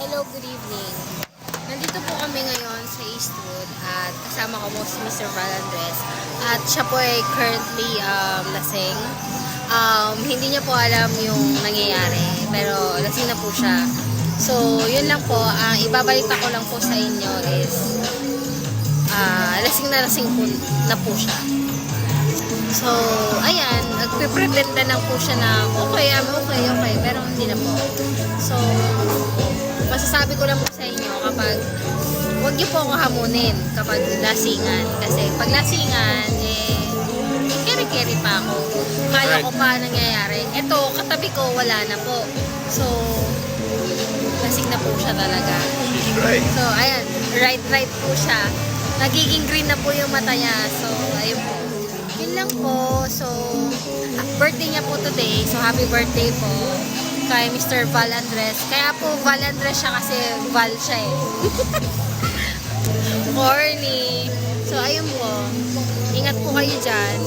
Hello, good evening. Nandito po kami ngayon sa Eastwood at kasama ko po si Mr. Val Andres at siya po ay currently lasing. Hindi niya po alam yung nangyayari pero lasing na po siya. So, yun lang po. Ibabalita ko lang po sa inyo is lasing po na po siya. So, ayan, nagpe-pretenda lang po siya na okay, pero hindi na po. So, masasabi ko lang po sa inyo kapag huwag niyo po ako hamunin kapag lasingan. Kasi pag lasingan, keri-keri pa ako. Kala ko pa nangyayari. Ito, katabi ko, wala na po. So, lasing na po siya talaga. So, ayan, right po siya. Nagiging green na po yung mata niya. So, ayun po. Yun lang po. So, birthday niya po today. So, happy birthday po kay Mr. Val Andres. Kaya po Val Andres siya kasi Val siya eh. Corny. So, ayun po. Ingat po kayo dyan.